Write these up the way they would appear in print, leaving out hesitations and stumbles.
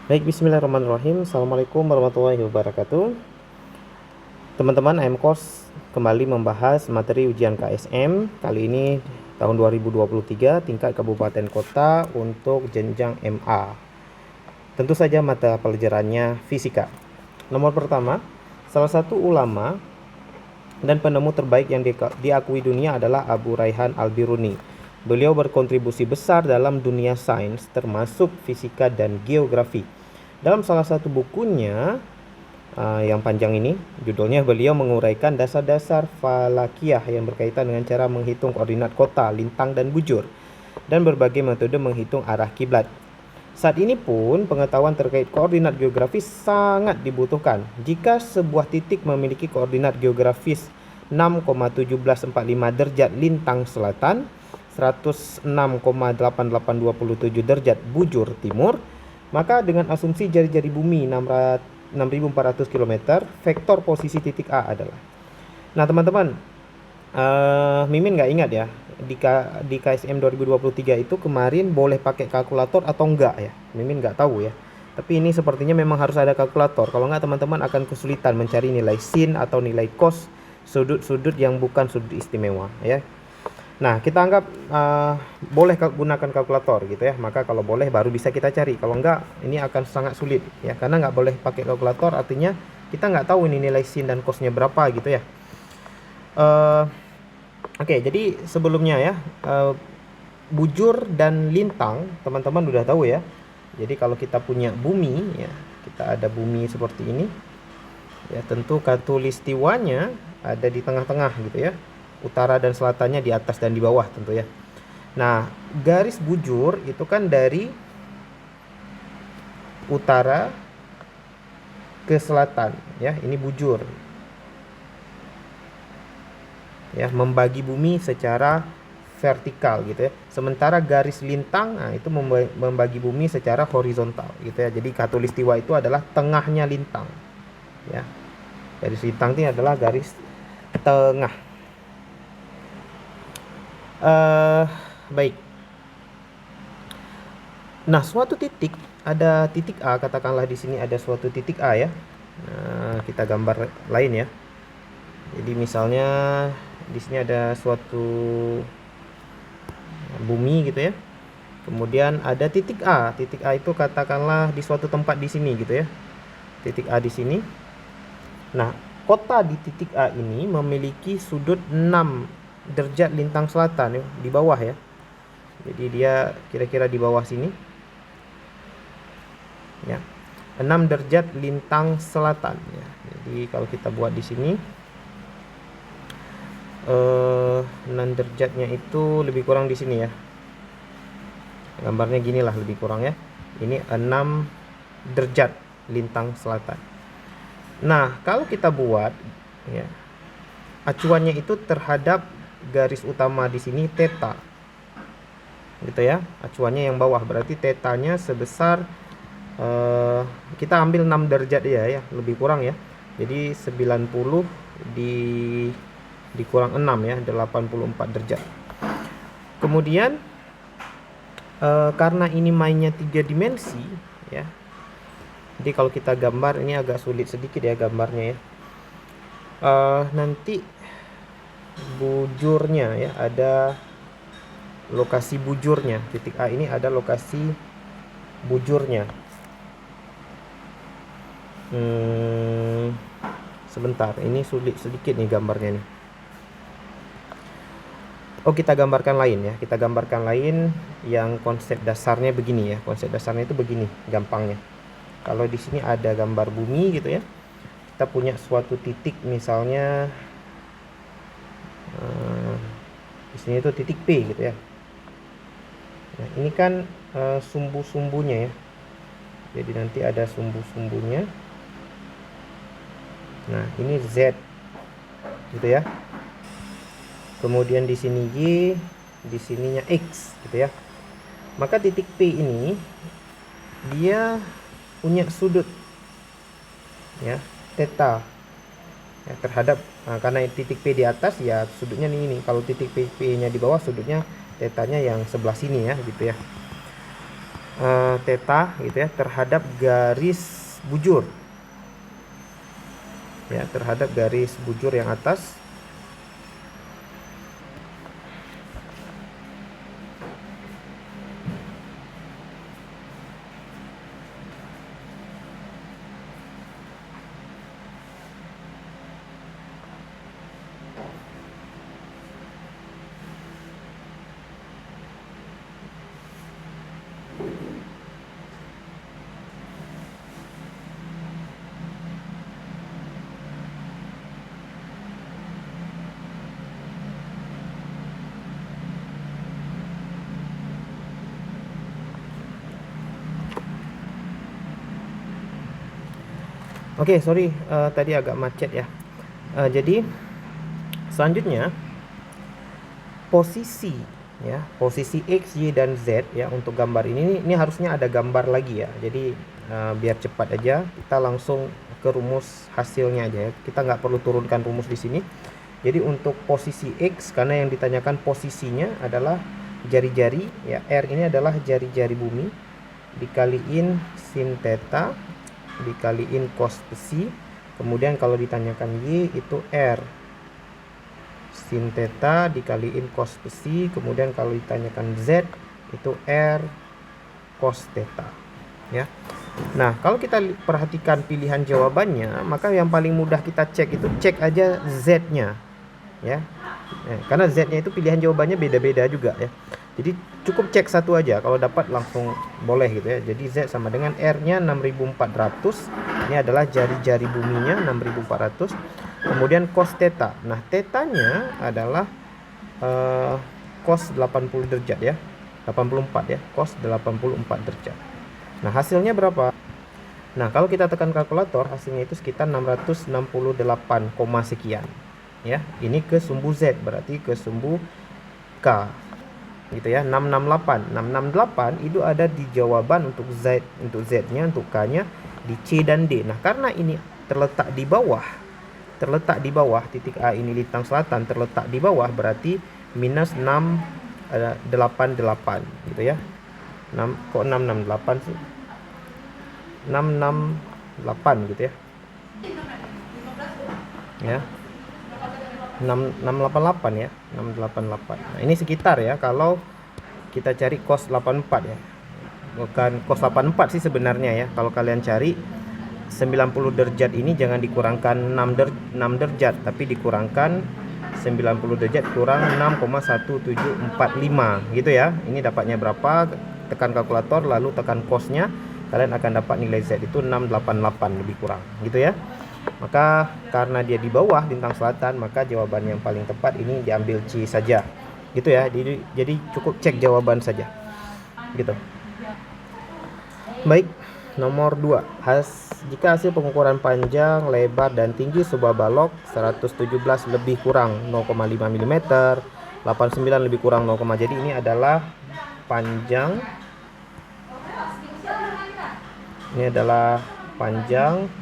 Baik, bismillahirrahmanirrahim. Assalamualaikum warahmatullahi wabarakatuh. Teman-teman, I'm Course kembali membahas materi ujian KSM. Kali ini tahun 2023 tingkat kabupaten kota untuk jenjang MA. Tentu saja mata pelajarannya fisika. Nomor pertama, salah satu ulama dan penemu terbaik yang diakui dunia adalah Abu Raihan Al-Biruni. Beliau berkontribusi besar dalam dunia sains termasuk fisika dan geografi. Dalam salah satu bukunya yang panjang ini, judulnya, beliau menguraikan dasar-dasar falakiyah yang berkaitan dengan cara menghitung koordinat kota, lintang, dan bujur, dan berbagai metode menghitung arah kiblat. Saat ini pun pengetahuan terkait koordinat geografis sangat dibutuhkan. Jika sebuah titik memiliki koordinat geografis 6,1745 derajat lintang selatan, 106,8827 derajat bujur timur, maka dengan asumsi jari-jari bumi 6.400 km, vektor posisi titik A adalah. Nah teman-teman, Mimin nggak ingat ya, di KSM 2023 itu kemarin boleh pakai kalkulator atau enggak ya. Mimin nggak tahu ya. Tapi ini sepertinya memang harus ada kalkulator. Kalau nggak teman-teman akan kesulitan mencari nilai sin atau nilai cos sudut-sudut yang bukan sudut istimewa ya. Nah, kita anggap boleh gunakan kalkulator gitu ya. Maka kalau boleh baru bisa kita cari. Kalau enggak, ini akan sangat sulit ya. Karena nggak boleh pakai kalkulator, artinya kita nggak tahu ini nilai sin dan cosnya berapa gitu ya. Oke, jadi sebelumnya ya, bujur dan lintang teman-teman udah tahu ya. Jadi kalau kita punya bumi ya, kita ada bumi seperti ini. Ya, tentu khatulistiwanya ada di tengah-tengah gitu ya. Utara dan selatannya di atas dan di bawah tentu ya. Nah, garis bujur itu kan dari utara ke selatan ya, ini bujur. Ya, membagi bumi secara vertikal gitu ya. Sementara garis lintang, nah, itu membagi bumi secara horizontal gitu ya. Jadi khatulistiwa itu adalah tengahnya lintang. Ya. Garis lintang ini adalah garis tengah. Baik. Nah, suatu titik, ada titik A, katakanlah di sini ada suatu titik A ya. Nah, kita gambar lain ya. Jadi misalnya di sini ada suatu bumi gitu ya. Kemudian ada titik A. Titik A itu katakanlah di suatu tempat di sini gitu ya. Titik A di sini. Nah, kota di titik A ini memiliki sudut 6 derajat lintang selatan ya, di bawah ya. Jadi dia kira-kira di bawah sini. Ya. 6 derajat lintang selatan ya. Jadi kalau kita buat di sini 6 derajatnya itu lebih kurang di sini ya. Gambarnya gini lah lebih kurang ya. Ini 6 derajat lintang selatan. Nah, kalau kita buat ya, acuannya itu terhadap garis utama di sini theta. Gitu ya. Acuannya yang bawah berarti tetanya sebesar kita ambil 6 derajat ya, lebih kurang ya. Jadi 90 dikurang 6 ya, 84 derajat. Kemudian karena ini mainnya 3 dimensi ya. Jadi kalau kita gambar ini agak sulit sedikit ya gambarnya ya. Nanti bujurnya ya, ada lokasi bujurnya. Titik A ini ada lokasi bujurnya. Sebentar, ini sulit sedikit nih gambarnya nih. Oh, kita gambarkan lain ya. Kita gambarkan lain yang konsep dasarnya begini ya. Konsep dasarnya itu begini gampangnya. Kalau di sini ada gambar bumi gitu ya. Kita punya suatu titik misalnya di sini itu titik P gitu ya. Nah, ini kan sumbu-sumbunya ya. Jadi nanti ada sumbu-sumbunya. Nah, ini Z gitu ya. Kemudian di sini Y, di sininya X gitu ya. Maka titik P ini dia punya sudut ya, theta ya, terhadap karena titik P di atas ya sudutnya ini. Kalau titik P nya di bawah, sudutnya tetanya yang sebelah sini ya gitu ya. theta gitu ya terhadap garis bujur ya, terhadap garis bujur yang atas. Oke, sorry, tadi agak macet ya. Jadi selanjutnya posisi ya, posisi X, Y, dan Z ya untuk gambar ini harusnya ada gambar lagi ya. Jadi biar cepat aja kita langsung ke rumus hasilnya aja ya. Kita nggak perlu turunkan rumus di sini. Jadi untuk posisi X, karena yang ditanyakan posisinya adalah jari-jari ya, R ini adalah jari-jari bumi dikaliin sin theta dikaliin cos besi. Kemudian kalau ditanyakan Y itu R sin theta dikaliin cos besi. Kemudian kalau ditanyakan Z itu R cos theta ya. Nah, kalau kita perhatikan pilihan jawabannya, maka yang paling mudah kita cek itu cek aja Z-nya ya. Karena Z-nya itu pilihan jawabannya beda-beda juga ya. Jadi cukup cek satu aja, kalau dapat langsung boleh gitu ya. Jadi Z sama dengan R-nya 6400. Ini adalah jari-jari buminya 6400. Kemudian cos theta. Nah, tetanya adalah cos 80 derajat ya. 84 ya, cos 84 derajat. Nah, hasilnya berapa? Nah, kalau kita tekan kalkulator, hasilnya itu sekitar 668, sekian ya. Ini ke sumbu Z, berarti ke sumbu K gitu ya. 668 itu ada di jawaban untuk Z, untuk Z-nya, untuk K-nya di C dan D. Nah, karena ini terletak di bawah titik A ini lintang selatan terletak di bawah, berarti minus 688 gitu ya. 668 sih, 668 gitu ya. Ya. 688 ya, 688. Nah, ini sekitar ya kalau kita cari cos 84 ya. Bukan cos 84 sih sebenarnya ya. Kalau kalian cari 90 derajat ini jangan dikurangkan 6 derajat, tapi dikurangkan 90 derajat kurang 6,1745 gitu ya. Ini dapatnya berapa? Tekan kalkulator lalu tekan cosnya, kalian akan dapat nilai Z itu 688 lebih kurang gitu ya. Maka karena dia di bawah lintang selatan, maka jawaban yang paling tepat ini diambil C saja gitu ya. Jadi cukup cek jawaban saja gitu. Baik, nomor 2. Jika hasil pengukuran panjang, lebar, dan tinggi sebuah balok 117 lebih kurang 0,5 mm, 89 lebih kurang 0, jadi ini adalah panjang,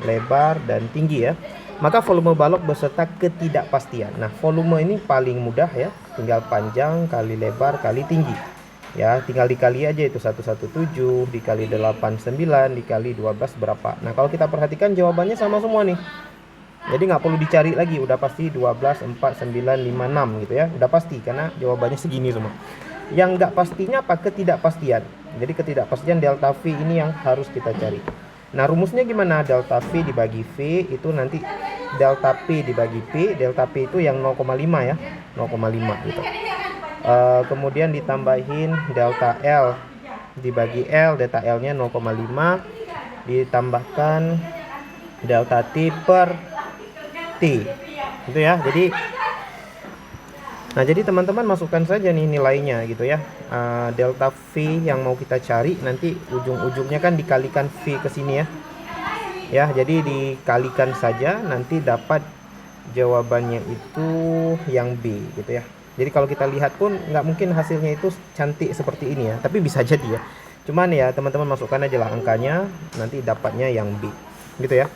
lebar, dan tinggi ya. Maka volume balok beserta ketidakpastian. Nah, volume ini paling mudah ya, tinggal panjang kali lebar kali tinggi ya, tinggal dikali aja itu 117 dikali 89 dikali 12 berapa. Nah, kalau kita perhatikan jawabannya sama semua nih, jadi nggak perlu dicari lagi, udah pasti 12, 4, 9, 5, 6 gitu ya, udah pasti karena jawabannya segini semua. Yang nggak pastinya apa? Ketidakpastian. Jadi ketidakpastian delta V ini yang harus kita cari. Nah, rumusnya gimana? Delta V dibagi V itu nanti delta P dibagi P. Delta P itu yang 0,5 ya, 0,5 gitu. Kemudian ditambahin delta L dibagi L, delta L nya 0,5 ditambahkan delta T per T gitu ya. Jadi teman-teman masukkan saja nih nilainya gitu ya. Delta V yang mau kita cari nanti ujung-ujungnya kan dikalikan V ke sini ya. Ya, jadi dikalikan saja nanti dapat jawabannya itu yang B gitu ya. Jadi kalau kita lihat pun nggak mungkin hasilnya itu cantik seperti ini ya, tapi bisa jadi ya. Cuman ya teman-teman masukkan aja lah angkanya, nanti dapatnya yang B gitu ya.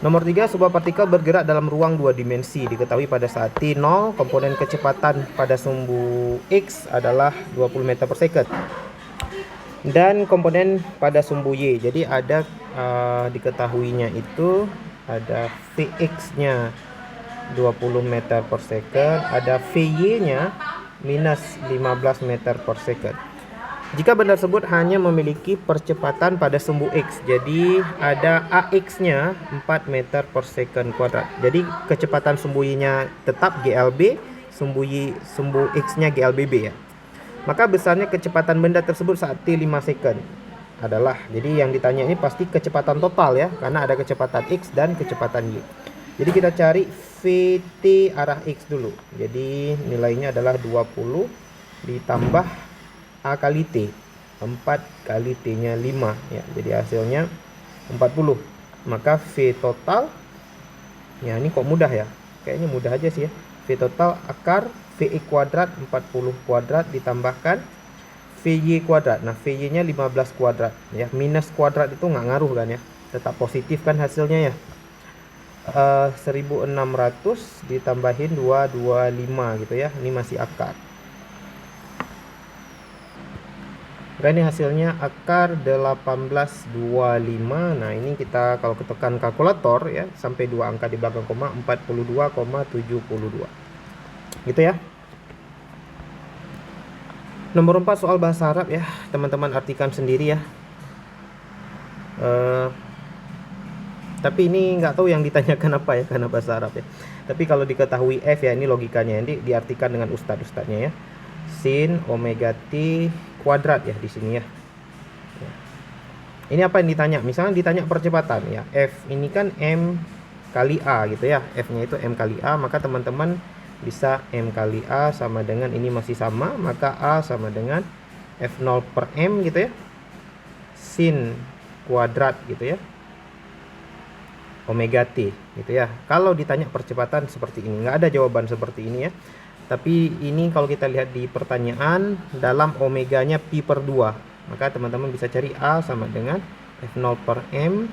Nomor 3, sebuah partikel bergerak dalam ruang 2 dimensi. Diketahui pada saat T0 komponen kecepatan pada sumbu X adalah 20 meter per second. Dan komponen pada sumbu Y, jadi ada diketahuinya itu ada Vx nya 20 meter per second, ada Vy nya minus 15 meter per second. Jika benda tersebut hanya memiliki percepatan pada sumbu X, jadi ada AX nya 4 meter per second kuadrat. Jadi kecepatan sumbu Y nya tetap GLB, sumbu X nya GLBB ya. Maka besarnya kecepatan benda tersebut saat T 5 second adalah, jadi yang ditanya ini pasti kecepatan total ya, karena ada kecepatan X dan kecepatan Y. Jadi kita cari Vt arah X dulu. Jadi nilainya adalah 20 ditambah A kali T, 4 kali T nya 5 ya, jadi hasilnya 40. Maka V total ya, ini kok mudah ya, kayaknya mudah aja sih ya. V total akar VX kuadrat 40 kuadrat ditambahkan VY kuadrat. Nah VY nya 15 kuadrat ya, minus kuadrat itu nggak ngaruh kan ya, tetap positif kan hasilnya ya. 1600 ditambahin 225 gitu ya, ini masih akar. Nah ini hasilnya akar 1825. Nah ini kita kalau ketekan kalkulator ya, sampai 2 angka di belakang koma, 42,72 gitu ya. Nomor 4 soal bahasa Arab ya, teman-teman artikan sendiri ya. Tapi ini nggak tahu yang ditanyakan apa ya, karena bahasa Arab ya. Tapi kalau diketahui F ya, ini logikanya, ini diartikan dengan ustadz-ustadznya ya. Sin omega T kuadrat ya di sini ya. Ini apa yang ditanya? Misalnya ditanya percepatan ya. F ini kan M kali A gitu ya. F-nya itu M kali A, maka teman-teman bisa M kali A sama dengan, ini masih sama, maka A sama dengan F0 per M gitu ya. Sin kuadrat gitu ya. Omega T gitu ya. Kalau ditanya percepatan seperti ini, nggak ada jawaban seperti ini ya. Tapi ini kalau kita lihat di pertanyaan, dalam omeganya pi per 2, maka teman-teman bisa cari A sama dengan F0 per M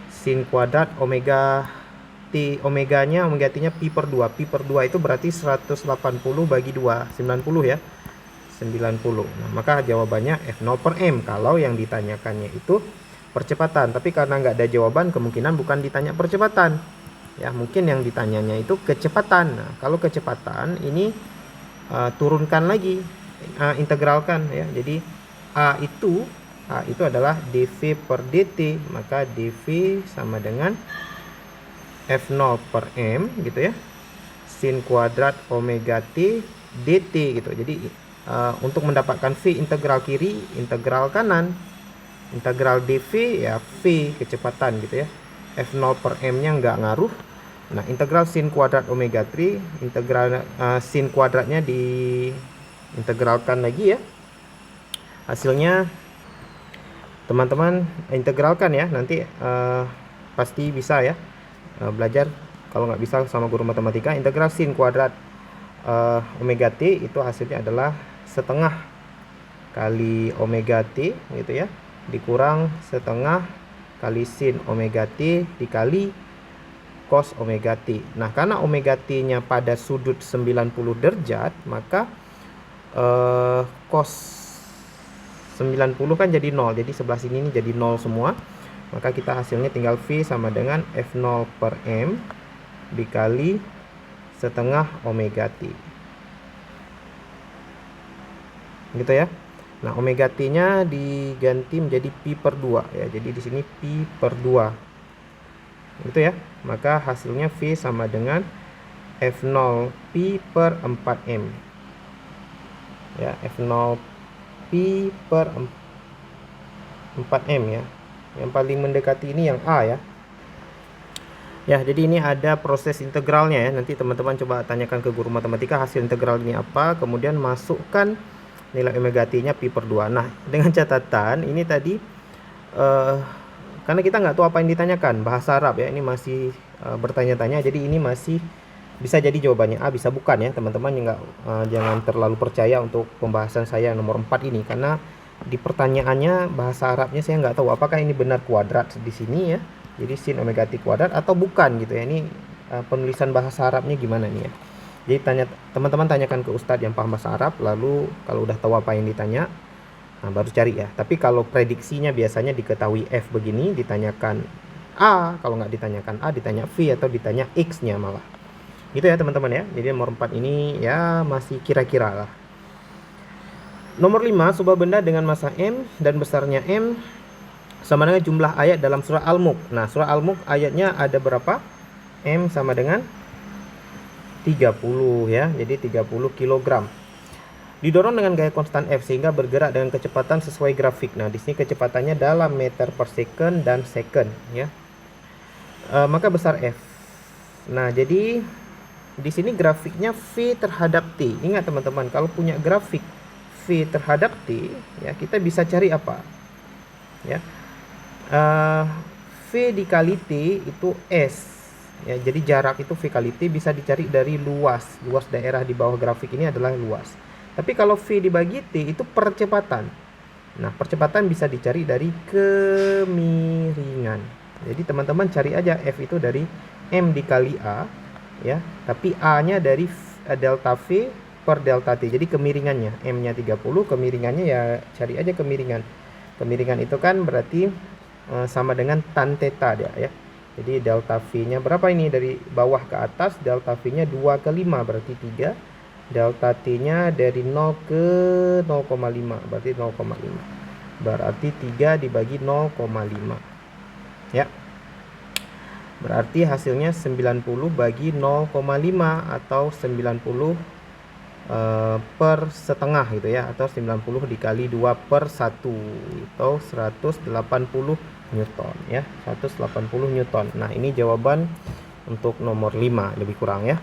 sin kuadrat omega T, omeganya, omega T nya pi per 2. Pi per 2 itu berarti 180 bagi 2, 90 ya, 90. Nah maka jawabannya F0 per M kalau yang ditanyakannya itu percepatan. Tapi karena nggak ada jawaban, kemungkinan bukan ditanya percepatan ya, mungkin yang ditanyanya itu kecepatan. Nah kalau kecepatan ini turunkan lagi, integralkan ya. Jadi A itu adalah dv per dt, maka dv sama dengan F0 per M gitu ya, sin kuadrat omega T dt gitu. Jadi untuk mendapatkan V integral kiri, integral kanan, integral dv ya V kecepatan gitu ya. F0 per M nya nggak ngaruh. Nah integral sin kuadrat omega 3, integral sin kuadratnya diintegralkan lagi ya. Hasilnya teman-teman integralkan ya, nanti pasti bisa ya belajar. Kalau nggak bisa sama guru matematika, integral sin kuadrat omega t itu hasilnya adalah setengah kali omega t gitu ya, dikurang setengah kali sin omega t dikali cos omega t. Nah karena omega t nya pada sudut 90 derajat, maka cos 90 kan jadi 0, jadi sebelah sini ini jadi 0 semua. Maka kita hasilnya tinggal V sama dengan F0 per M dikali setengah omega t gitu ya. Nah omega t nya diganti menjadi pi per 2 ya, jadi di sini pi per 2 gitu ya. Maka hasilnya V sama dengan F0 pi per 4M ya, F0 pi per 4M ya. Yang paling mendekati ini yang A ya. Ya, jadi ini ada proses integralnya ya. Nanti teman-teman coba tanyakan ke guru matematika hasil integral ini apa, kemudian masukkan nilai omega t-nya pi per 2. Nah, dengan catatan ini tadi karena kita nggak tahu apa yang ditanyakan, bahasa Arab ya, ini masih bertanya-tanya, jadi ini masih bisa jadi jawabannya A, bisa bukan ya teman-teman. Jangan terlalu percaya untuk pembahasan saya nomor 4 ini, karena di pertanyaannya bahasa Arabnya saya nggak tahu apakah ini benar kuadrat di sini ya, jadi sin omega t kuadrat atau bukan gitu ya. Ini penulisan bahasa Arabnya gimana nih ya. Jadi teman-teman tanyakan ke ustadz yang paham bahasa Arab, lalu kalau udah tahu apa yang ditanya, Nah, baru cari ya. Tapi kalau prediksinya biasanya diketahui F begini, ditanyakan A, kalau nggak ditanyakan A, ditanya V atau ditanya X-nya malah. Gitu ya teman-teman ya. Jadi nomor 4 ini ya masih kira-kira lah. Nomor 5, sebuah benda dengan massa M dan besarnya M sama dengan jumlah ayat dalam surah Al-Mulk. Nah, surah Al-Mulk ayatnya ada berapa? M sama dengan 30 ya. Jadi 30 kg. Didorong dengan gaya konstan F sehingga bergerak dengan kecepatan sesuai grafik. Nah, di sini kecepatannya dalam meter per second dan second ya. Maka besar F. Nah, jadi di sini grafiknya V terhadap T. Ingat teman-teman, kalau punya grafik V terhadap T, ya kita bisa cari apa? Ya, V dikali T itu S. Ya, jadi jarak itu V kali T bisa dicari dari luas. Luas daerah di bawah grafik ini adalah luas. Tapi kalau V dibagi T itu percepatan. Nah, percepatan bisa dicari dari kemiringan. Jadi teman-teman cari aja F itu dari M dikali A ya. Tapi A-nya dari delta V per delta T. Jadi kemiringannya M-nya 30, kemiringannya ya cari aja kemiringan. Kemiringan itu kan berarti sama dengan tan theta ya. Jadi delta V-nya berapa ini dari bawah ke atas? Delta V-nya 2 ke 5 berarti 3. Delta T-nya dari 0 ke 0,5 berarti 0,5. Berarti 3 dibagi 0,5 ya. Berarti hasilnya 90 bagi 0,5 atau 90 per setengah gitu ya, atau 90 dikali 2 per 1 itu 180 Newton ya, 180 Newton. Nah, ini jawaban untuk nomor 5 lebih kurang ya.